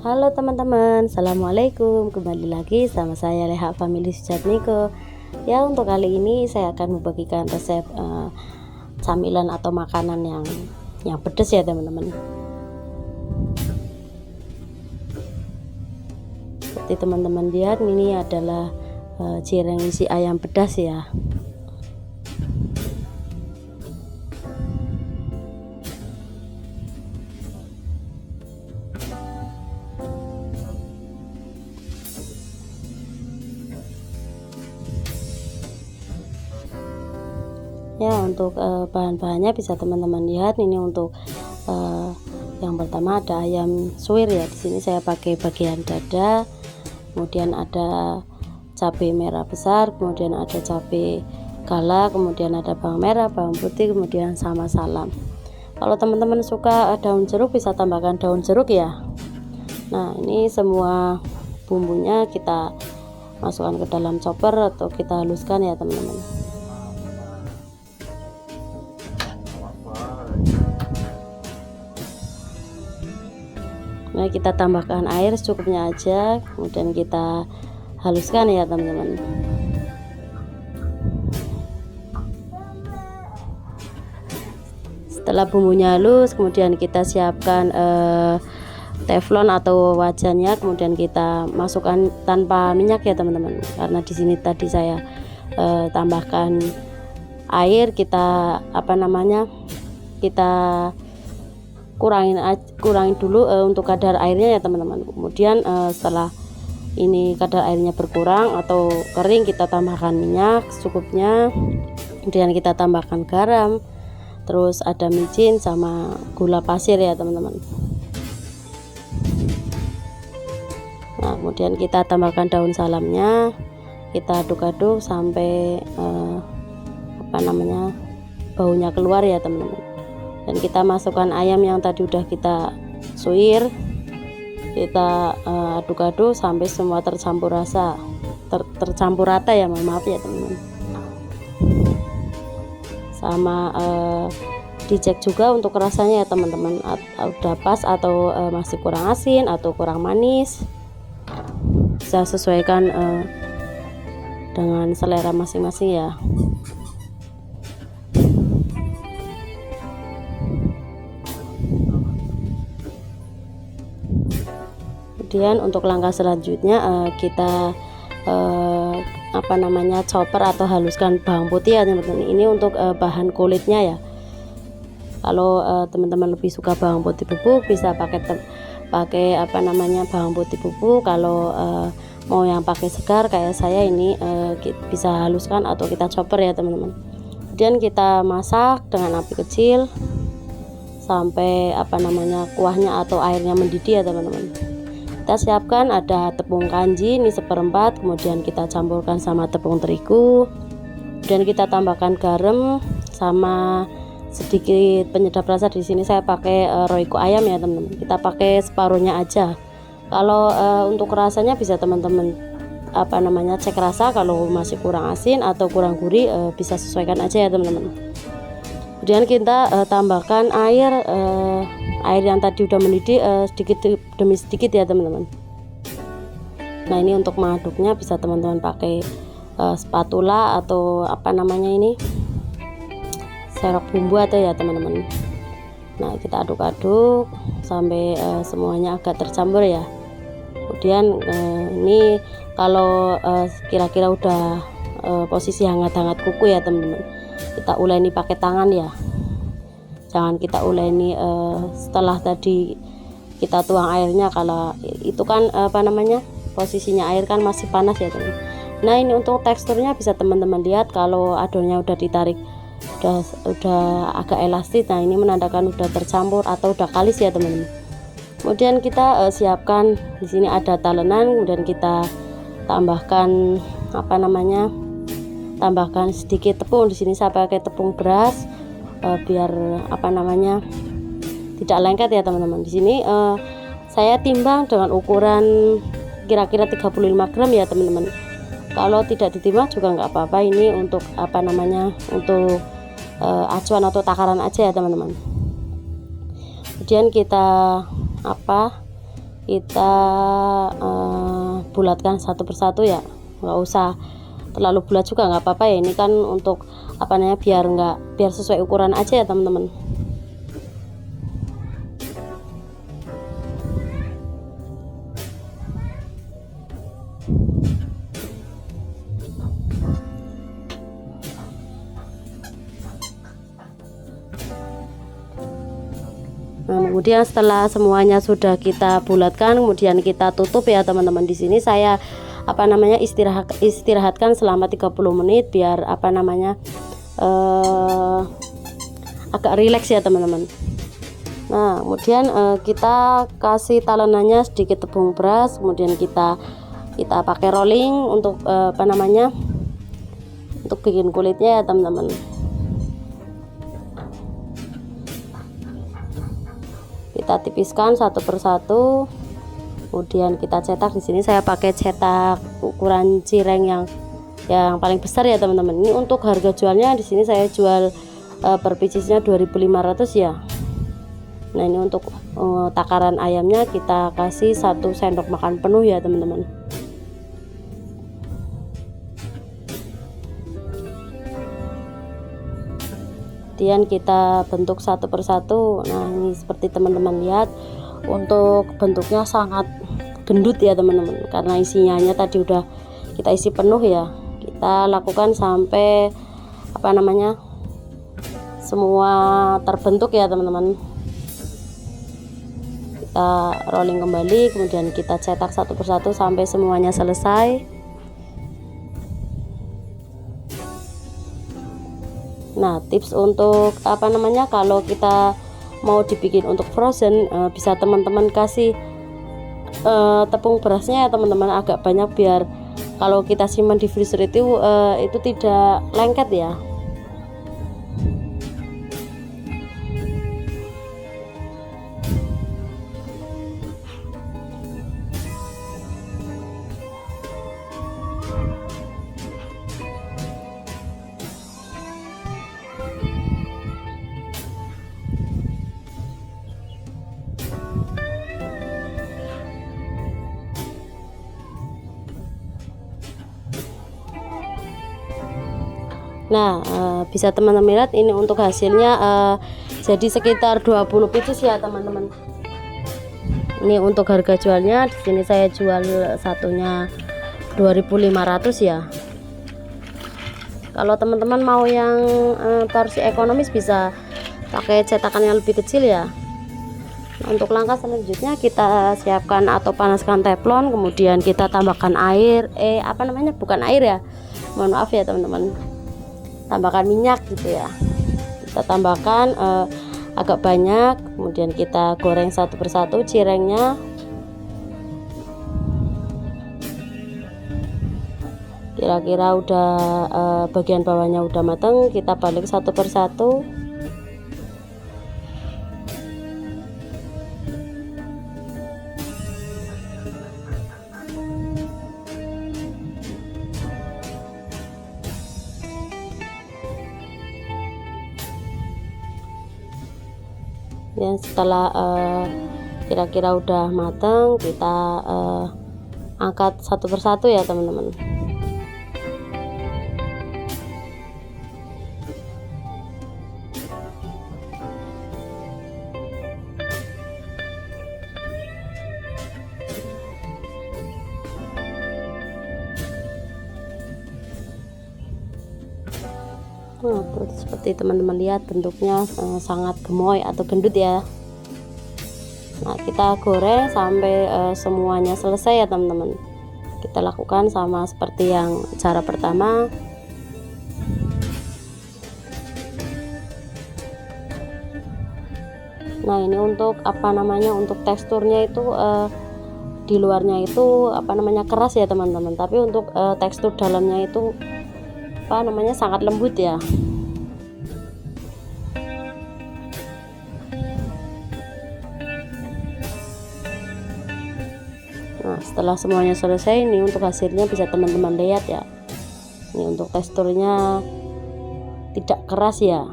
Halo teman-teman, assalamualaikum. Kembali lagi sama saya Leha Family Sujatmiko. Ya, untuk kali ini saya akan membagikan resep camilan atau makanan yang pedas ya teman-teman. Seperti teman-teman lihat, ini adalah cireng isi ayam pedas ya. Ya, untuk bahan-bahannya bisa teman-teman lihat. Ini untuk yang pertama ada ayam suwir ya. Di sini saya pakai bagian dada, kemudian ada cabai merah besar, kemudian ada cabai kala, kemudian ada bawang merah, bawang putih, kemudian sama salam. Kalau teman-teman suka daun jeruk bisa tambahkan daun jeruk ya. Nah, ini semua bumbunya kita masukkan ke dalam chopper atau kita haluskan ya teman-teman. Nah, kita tambahkan air secukupnya aja, kemudian kita haluskan ya teman-teman. Setelah bumbunya halus, kemudian kita siapkan teflon atau wajannya, kemudian kita masukkan tanpa minyak ya teman-teman. Karena di sini tadi saya tambahkan air, kita kita kurangin dulu untuk kadar airnya ya teman-teman. Kemudian setelah ini kadar airnya berkurang atau kering, kita tambahkan minyak secukupnya, kemudian kita tambahkan garam, terus ada micin sama gula pasir ya teman-teman. Nah, kemudian kita tambahkan daun salamnya, kita aduk-aduk sampai baunya keluar ya teman-teman. Dan kita masukkan ayam yang tadi udah kita suwir, kita aduk-aduk sampai semua tercampur rata ya, mohon maaf ya teman-teman. Sama dicek juga untuk rasanya ya teman-teman, udah pas atau masih kurang asin atau kurang manis. Bisa sesuaikan dengan selera masing-masing ya. Kemudian untuk langkah selanjutnya kita chopper atau haluskan bawang putih ya teman-teman. Ini untuk bahan kulitnya ya. Kalau teman-teman lebih suka bawang putih bubuk, bisa pakai bawang putih bubuk. Kalau mau yang pakai segar kayak saya ini, bisa haluskan atau kita chopper ya teman-teman. Kemudian kita masak dengan api kecil sampai kuahnya atau airnya mendidih ya teman-teman. Kita siapkan ada tepung kanji ini 1/4, kemudian kita campurkan sama tepung terigu, kemudian kita tambahkan garam sama sedikit penyedap rasa. Di sini saya pakai royco ayam ya teman-teman, kita pakai separuhnya aja. Kalau untuk rasanya bisa teman-teman cek rasa, kalau masih kurang asin atau kurang gurih bisa sesuaikan aja ya teman-teman. Kemudian kita tambahkan air yang tadi udah mendidih sedikit demi sedikit ya teman-teman. Nah, ini untuk mengaduknya bisa teman-teman pakai spatula atau serok bumbu atau ya teman-teman. Nah, kita aduk-aduk sampai semuanya agak tercampur ya. Kemudian ini kalau kira-kira udah posisi hangat-hangat kuku ya teman-teman, kita uleni pakai tangan ya. Jangan kita uleni setelah tadi kita tuang airnya, kalau itu kan posisinya air kan masih panas ya teman. Nah, ini untuk teksturnya bisa teman-teman lihat, kalau adonnya udah ditarik udah agak elastis. Nah, ini menandakan udah tercampur atau udah kalis ya teman-teman. Kemudian kita siapkan di sini ada talenan, kemudian kita tambahkan tambahkan sedikit tepung. Di sini saya pakai tepung beras biar tidak lengket ya teman-teman. Di sini saya timbang dengan ukuran kira-kira 35 gram ya teman-teman. Kalau tidak ditimbang juga nggak apa-apa, ini untuk untuk acuan atau takaran aja ya teman-teman. Kemudian kita kita bulatkan satu persatu ya, nggak usah terlalu bulat juga nggak apa-apa ya, ini kan untuk apa namanya biar sesuai ukuran aja ya teman-teman. Nah, kemudian setelah semuanya sudah kita bulatkan, kemudian kita tutup ya teman-teman. Di sini saya apa namanya istirahatkan selama 30 menit biar apa namanya agak rileks ya teman-teman. Nah, kemudian kita kasih talenannya sedikit tepung beras, kemudian kita pakai rolling untuk apa namanya untuk bikin kulitnya ya teman-teman. Kita tipiskan satu persatu, kemudian kita cetak. Di sini saya pakai cetak ukuran cireng yang paling besar ya teman-teman. Ini untuk harga jualnya di sini saya jual per piecesnya 2.500 ya. Nah, ini untuk takaran ayamnya kita kasih 1 sendok makan penuh ya teman-teman. Kemudian kita bentuk satu persatu. Nah, ini seperti teman-teman lihat, untuk bentuknya sangat gendut ya teman-teman, karena isinya tadi udah kita isi penuh ya. Kita lakukan sampai apa namanya semua terbentuk ya teman-teman. Kita rolling kembali, kemudian kita cetak satu persatu sampai semuanya selesai. Nah, tips untuk apa namanya kalau kita mau dibikin untuk frozen, bisa teman-teman kasih tepung berasnya ya teman-teman, agak banyak biar kalau kita simpan di freezer itu tidak lengket ya. Nah, bisa teman-teman lihat ini untuk hasilnya jadi sekitar 20 pieces ya teman-teman. Ini untuk harga jualnya, di sini saya jual satunya 2.500 ya. Kalau teman-teman mau yang porsi ekonomis bisa pakai cetakan yang lebih kecil ya. Nah, untuk langkah selanjutnya kita siapkan atau panaskan teflon, kemudian kita tambahkan air, bukan air ya, mohon maaf ya teman-teman, tambahkan minyak gitu ya. Kita tambahkan agak banyak, kemudian kita goreng satu persatu cirengnya. Kira-kira udah bagian bawahnya udah matang, kita balik satu persatu. Dan setelah kira-kira udah matang, kita angkat satu persatu ya teman-teman. Nah, seperti teman-teman lihat bentuknya sangat gemoy atau gendut ya. Nah, kita goreng sampai semuanya selesai ya teman-teman. Kita lakukan sama seperti yang cara pertama. Nah, ini untuk untuk teksturnya itu di luarnya itu keras ya teman-teman, tapi untuk tekstur dalamnya itu sangat lembut ya. Nah, setelah semuanya selesai, ini untuk hasilnya bisa teman-teman lihat ya. Ini untuk teksturnya tidak keras ya.